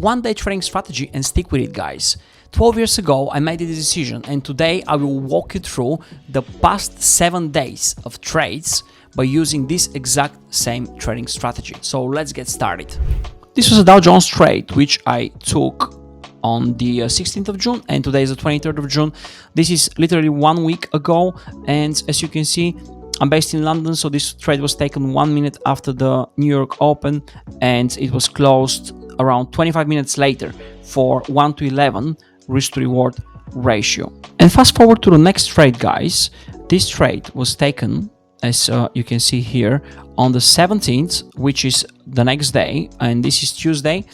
one-day trading strategy and stick with it, guys. 12 years ago, I made this decision, and today I will walk you through the past 7 days of trades by using this exact same trading strategy. So let's get started. This was a Dow Jones trade, which I took on the 16th of June, and today is the 23rd of June. This is literally 1 week ago, and as you can see, I'm based in London, so this trade was taken 1 minute after the New York Open, and it was closed around 25 minutes later for 1:11 risk to reward ratio. And fast forward to the next trade, guys. This trade was taken, as you can see here, on the 17th, which is the next day, and this is Tuesday.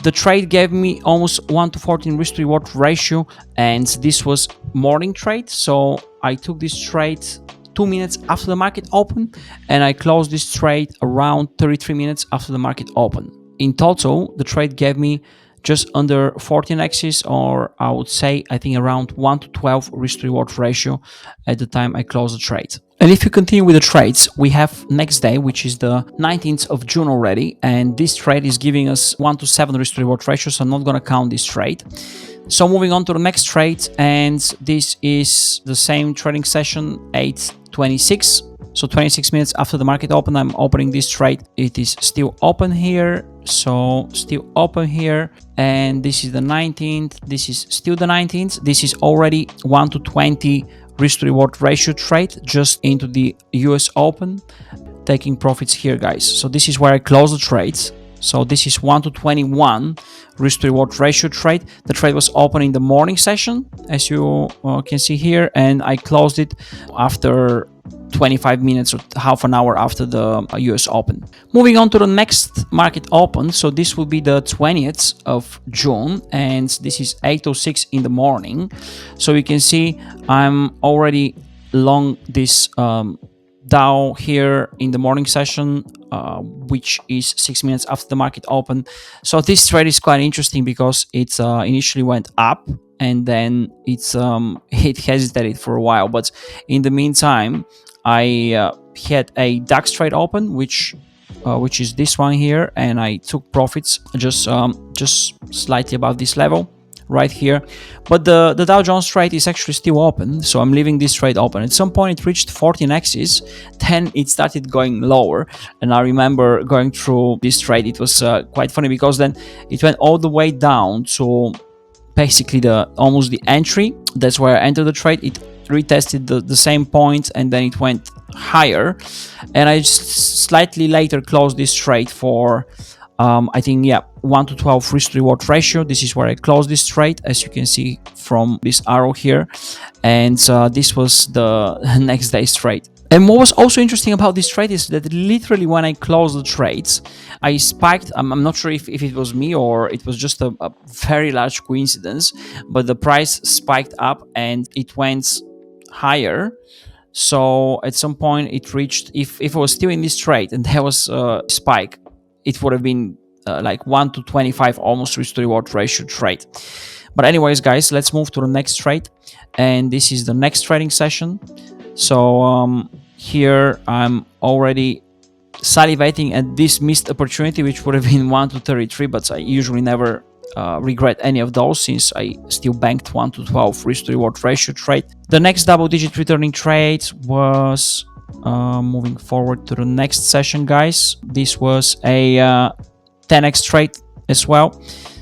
The trade gave me almost 1:14 risk to reward ratio, and this was morning trade. So I took this trade 2 minutes after the market open, and I closed this trade around 33 minutes after the market open. In total, the trade gave me just under 14x's, or I would say, I think around 1:12 risk to reward ratio at the time I closed the trade. And if you continue with the trades, we have next day, which is the 19th of June already, and this trade is giving us 1:7 risk to reward ratio, so I'm not gonna count this trade. So moving on to the next trade, and this is the same trading session, 8:26. So 26 minutes after the market open, I'm opening this trade. It is still open here, so still open here, and this is the 19th. This is still the 19th. This is already 1:20 risk to reward ratio trade just into the US Open, taking profits here, guys. So this is where I close the trades. So this is 1:21 risk to reward ratio trade. The trade was open in the morning session, as you can see here, and I closed it after 25 minutes or half an hour after the US Open. Moving on to the next market open, so this will be the 20th of June, and this is 8:06 in the morning. So you can see I'm already long this Dow here in the morning session, which is 6 minutes after the market open. So this trade is quite interesting because it initially went up, and then it hesitated for a while, but in the meantime I had a DAX trade open, which is this one here, and I took profits just slightly above this level right here. But the Dow Jones trade is actually still open, so I'm leaving this trade open. At some point it reached 14x's, then it started going lower, and I remember going through this trade. It was quite funny because then it went all the way down to basically almost the entry. That's where I entered the trade. It retested the same point, and then it went higher, and I slightly later closed this trade for I think 1:12 risk to reward ratio. This is where I closed this trade, as you can see from this arrow here, and this was the next day's trade. And what was also interesting about this trade is that literally when I closed the trades, I spiked. I'm not sure if it was me or it was just a very large coincidence, but the price spiked up and it went higher. So at some point it reached, if I was still in this trade and there was a spike, it would have been like 1:25 almost risk to reward ratio trade. But anyways, guys, let's move to the next trade, and this is the next trading session. So here I'm already salivating at this missed opportunity, which would have been 1:33, but I usually never regret any of those since I still banked 1:12 risk to reward ratio trade. The next double-digit returning trade was moving forward to the next session, guys. This was a 10x trade as well.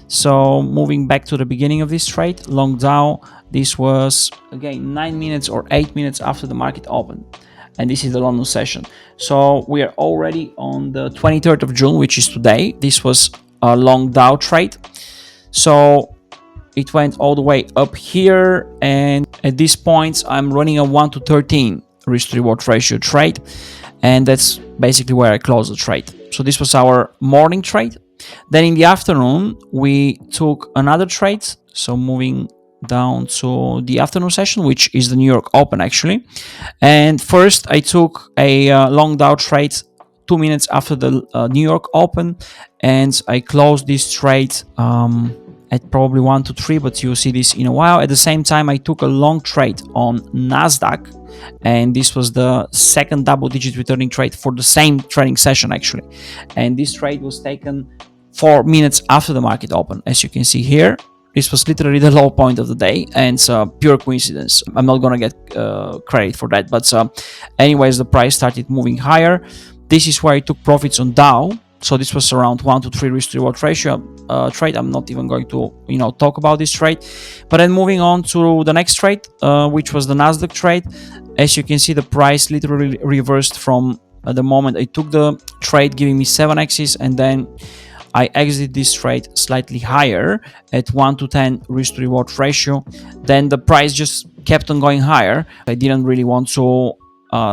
So moving back to the beginning of this trade, long Dow. This was again 9 minutes or 8 minutes after the market opened, and this is the London session. So we are already on the 23rd of June, which is today. This was a long Dow trade. So it went all the way up here, and at this point I'm running a 1:13 risk to reward ratio trade, and that's basically where I closed the trade. So this was our morning trade. Then in the afternoon we took another trade, so moving down to the afternoon session, which is the New York Open actually. And first I took a long Dow trade 2 minutes after the New York Open, and I closed this trade at probably 1:3, but you'll see this in a while. At the same time, I took a long trade on Nasdaq, and this was the second double-digit returning trade for the same trading session actually. And this trade was taken 4 minutes after the market opened. As you can see here, this was literally the low point of the day, and it's pure coincidence. I'm not gonna get credit for that, but anyways, the price started moving higher. This is where I took profits on Dow. So this was around 1 to 3 risk to reward ratio trade. I'm not even going to talk about this trade. But then moving on to the next trade, which was the Nasdaq trade. As you can see, the price literally reversed from the moment I took the trade, giving me 7x's, and then I exited this trade slightly higher at 1 to 10 risk to reward ratio. Then the price just kept on going higher. I didn't really want to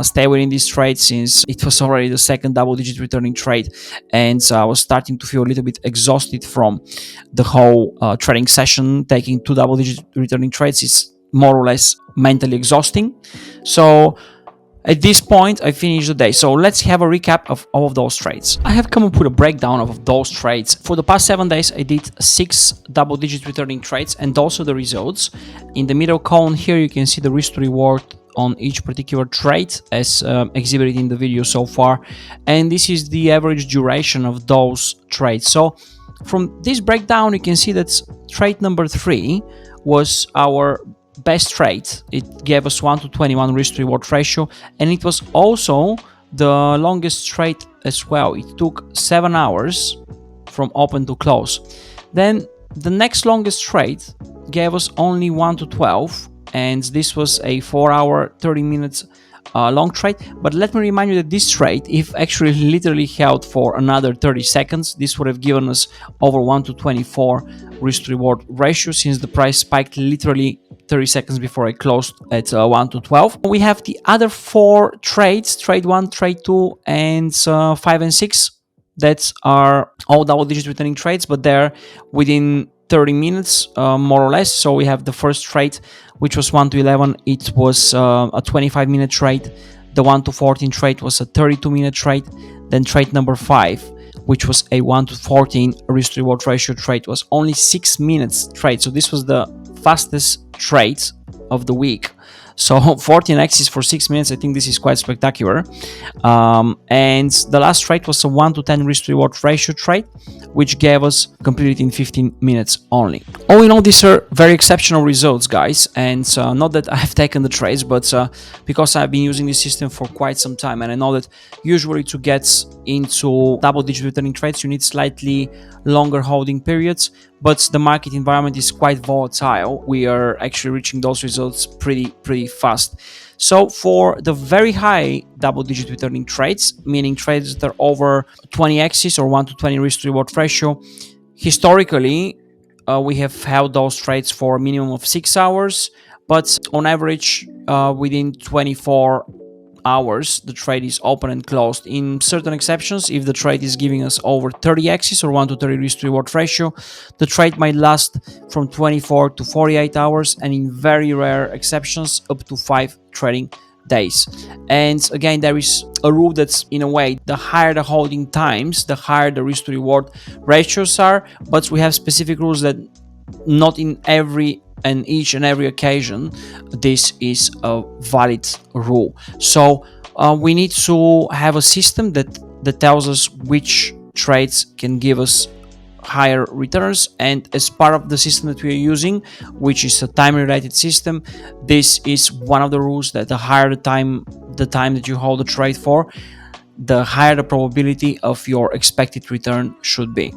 stay within this trade since it was already the second double-digit returning trade, and I was starting to feel a little bit exhausted from the whole trading session. Taking 2 double-digit returning trades is more or less mentally exhausting. So at this point, I finished the day. So let's have a recap of all of those trades. I have come up with a breakdown of those trades. For the past 7 days, I did 6 double-digit returning trades and also the results. In the middle column here, you can see the risk to reward on each particular trade as exhibited in the video so far, and this is the average duration of those trades. So from this breakdown, you can see that trade number 3 was our best trade. It gave us 1 to 21 risk to reward ratio, and it was also the longest trade as well. It took 7 hours from open to close. Then the next longest trade gave us only 1 to 12, and this was a 4 hour 30 minutes long trade. But let me remind you that this trade, if actually literally held for another 30 seconds, this would have given us over 1 to 24 risk to reward ratio, since the price spiked literally 30 seconds before I closed at 1 to 12. We have the other 4 trades, trade 1, trade 2, and 5 and 6, that are all double-digit returning trades, but they're within 30 minutes, more or less. So we have the first trade, which was 1 to 11. It was a 25-minute trade. The 1 to 14 trade was a 32-minute trade. Then trade number 5, which was a 1 to 14 risk to reward ratio trade, was only 6 minutes trade. So this was the fastest trade of the week. So 14x's for 6 minutes, I think this is quite spectacular. And the last trade was a 1 to 10 risk to reward ratio trade, which gave us completed in 15 minutes only. All in all, these are very exceptional results, guys. And not that I have taken the trades, but because I've been using this system for quite some time, and I know that usually to get into double-digit returning trades, you need slightly longer holding periods, but the market environment is quite volatile. We are actually reaching those results pretty fast. So for the very high double-digit returning trades, meaning trades that are over 20x's or 1 to 20 risk to reward ratio, historically we have held those trades for a minimum of 6 hours, but on average within 24 hours the trade is open and closed. In certain exceptions, if the trade is giving us over 30x's or 1 to 30 risk to reward ratio, the trade might last from 24 to 48 hours, and in very rare exceptions up to 5 trading days. And again, there is a rule that's, in a way, the higher the holding times, the higher the risk to reward ratios are, but we have specific rules that not in every and each and every occasion this is a valid rule. So we need to have a system that tells us which trades can give us higher returns, and as part of the system that we are using, which is a time related system, this is one of the rules, that the higher the time that you hold the trade for, the higher the probability of your expected return should be.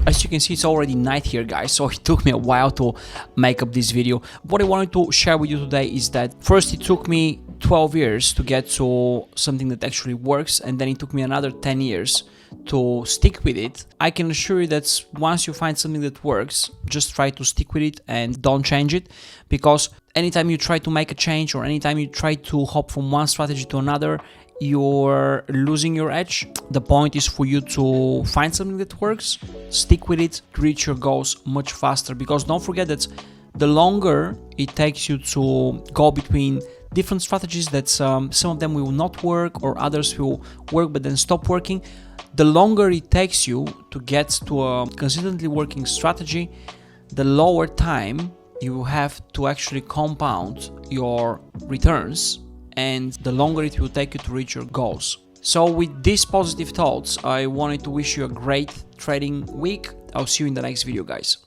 As you can see, it's already night here, guys, so it took me a while to make up this video. What I wanted to share with you today is that first it took me 12 years to get to something that actually works, and then it took me another 10 years to stick with it. I can assure you that once you find something that works, just try to stick with it and don't change it, because anytime you try to make a change or anytime you try to hop from one strategy to another, you're losing your edge. The point is for you to find something that works, stick with it, reach your goals much faster, because don't forget that the longer it takes you to go between different strategies, that some of them will not work or others will work but then stop working, the longer it takes you to get to a consistently working strategy, the lower time you will have to actually compound your returns, and the longer it will take you to reach your goals. So with these positive thoughts, I wanted to wish you a great trading week. I'll see you in the next video, guys.